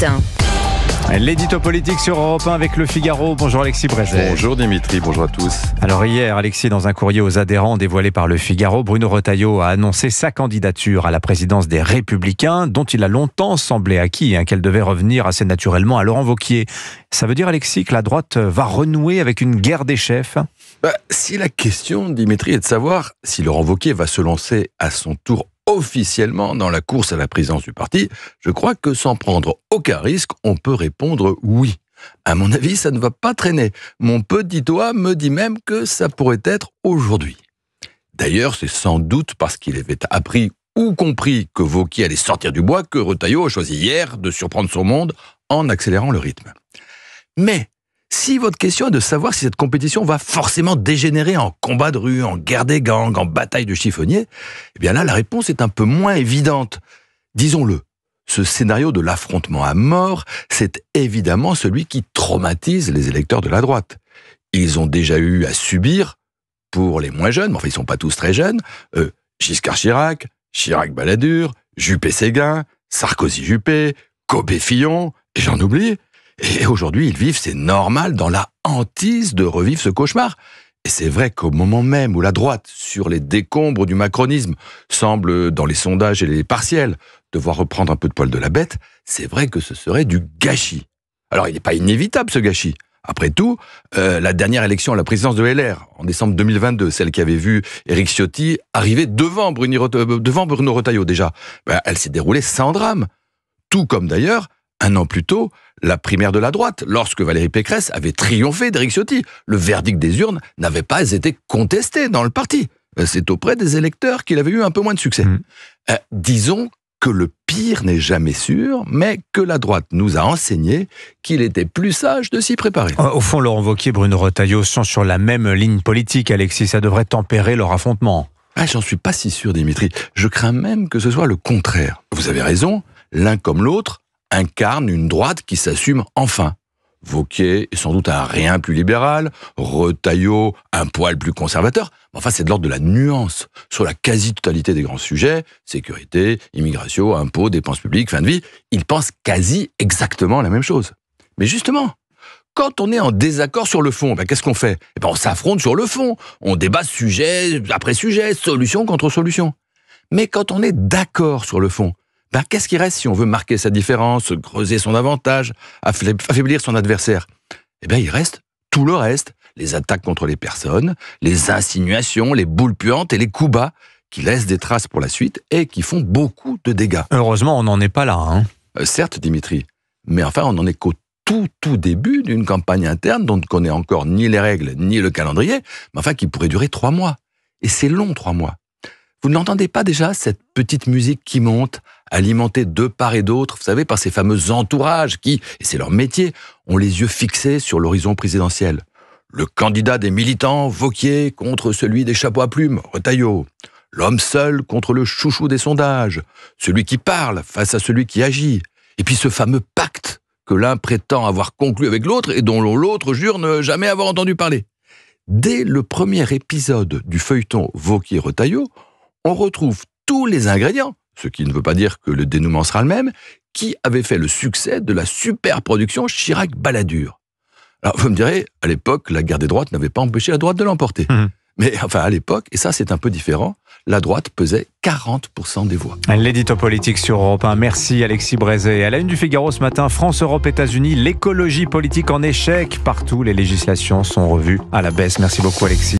matin. L'édito politique sur Europe 1 avec Le Figaro. Bonjour Alexis Brézet. Bonjour Dimitri, bonjour à tous. Alors hier, Alexis, dans un courrier aux adhérents dévoilé par Le Figaro, Bruno Retailleau a annoncé sa candidature à la présidence des Républicains, dont il a longtemps semblé acquis, qu'elle devait revenir assez naturellement à Laurent Wauquiez. Ça veut dire, Alexis, que la droite va renouer avec une guerre des chefs ? Si la question, Dimitri, est de savoir si Laurent Wauquiez va se lancer à son tour officiellement dans la course à la présidence du parti, je crois que sans prendre aucun risque, on peut répondre oui. À mon avis, ça ne va pas traîner. Mon petit doigt me dit même que ça pourrait être aujourd'hui. D'ailleurs, c'est sans doute parce qu'il avait appris ou compris que Wauquiez allait sortir du bois que Retailleau a choisi hier de surprendre son monde en accélérant le rythme. Mais si votre question est de savoir si cette compétition va forcément dégénérer en combat de rue, en guerre des gangs, en bataille de chiffonniers, eh bien là, la réponse est un peu moins évidente. Disons-le, ce scénario de l'affrontement à mort, c'est évidemment celui qui traumatise les électeurs de la droite. Ils ont déjà eu à subir, pour les moins jeunes, mais enfin ils ne sont pas tous très jeunes, Giscard Chirac, Chirac-Balladur, Juppé-Séguin, Sarkozy-Juppé, Copé-Fillon, et j'en oublie. Et aujourd'hui, ils vivent, c'est normal, dans la hantise de revivre ce cauchemar. Et c'est vrai qu'au moment même où la droite, sur les décombres du macronisme, semble, dans les sondages et les partiels, devoir reprendre un peu de poil de la bête, c'est vrai que ce serait du gâchis. Alors, il n'est pas inévitable, ce gâchis. Après tout, la dernière élection à la présidence de LR, en décembre 2022, celle qui avait vu Éric Ciotti arriver devant Bruno Retailleau déjà, elle s'est déroulée sans drame. Tout comme d'ailleurs, un an plus tôt, la primaire de la droite, lorsque Valérie Pécresse avait triomphé d'Éric Ciotti. Le verdict des urnes n'avait pas été contesté dans le parti. C'est auprès des électeurs qu'il avait eu un peu moins de succès. Disons que le pire n'est jamais sûr, mais que la droite nous a enseigné qu'il était plus sage de s'y préparer. Au fond, Laurent Wauquiez et Bruno Retailleau sont sur la même ligne politique, Alexis. Ça devrait tempérer leur affrontement. J'en suis pas si sûr, Dimitri. Je crains même que ce soit le contraire. Vous avez raison, l'un comme l'autre incarne une droite qui s'assume enfin. Wauquiez est sans doute un rien plus libéral, Retailleau un poil plus conservateur, mais enfin c'est de l'ordre de la nuance. Sur la quasi-totalité des grands sujets, sécurité, immigration, impôts, dépenses publiques, fin de vie, ils pensent quasi exactement la même chose. Mais justement, quand on est en désaccord sur le fond, qu'est-ce qu'on fait ? On s'affronte sur le fond, on débat sujet après sujet, solution contre solution. Mais quand on est d'accord sur le fond, qu'est-ce qui reste si on veut marquer sa différence, creuser son avantage, affaiblir son adversaire ? Il reste tout le reste. Les attaques contre les personnes, les insinuations, les boules puantes et les coups bas qui laissent des traces pour la suite et qui font beaucoup de dégâts. Heureusement, on n'en est pas là. Certes, Dimitri, mais enfin, on n'en est qu'au tout début d'une campagne interne dont on ne connaît encore ni les règles ni le calendrier, mais enfin qui pourrait durer 3 mois. Et c'est long, 3 mois. Vous n'entendez pas déjà cette petite musique qui monte, alimentée de part et d'autre, vous savez, par ces fameux entourages qui, et c'est leur métier, ont les yeux fixés sur l'horizon présidentiel. Le candidat des militants, Wauquiez, contre celui des chapeaux à plumes, Retailleau. L'homme seul contre le chouchou des sondages. Celui qui parle face à celui qui agit. Et puis ce fameux pacte que l'un prétend avoir conclu avec l'autre et dont l'autre jure ne jamais avoir entendu parler. Dès le premier épisode du feuilleton Wauquiez-Retailleau, on retrouve tous les ingrédients, ce qui ne veut pas dire que le dénouement sera le même, qui avait fait le succès de la super production Chirac-Balladur. Alors vous me direz, à l'époque, la guerre des droites n'avait pas empêché la droite de l'emporter. Mais enfin, à l'époque, et ça c'est un peu différent, la droite pesait 40% des voix. L'édito politique sur Europe 1. Merci Alexis Brézet. À la une du Figaro ce matin, France, Europe, États-Unis, l'écologie politique en échec. Partout, les législations sont revues à la baisse. Merci beaucoup Alexis.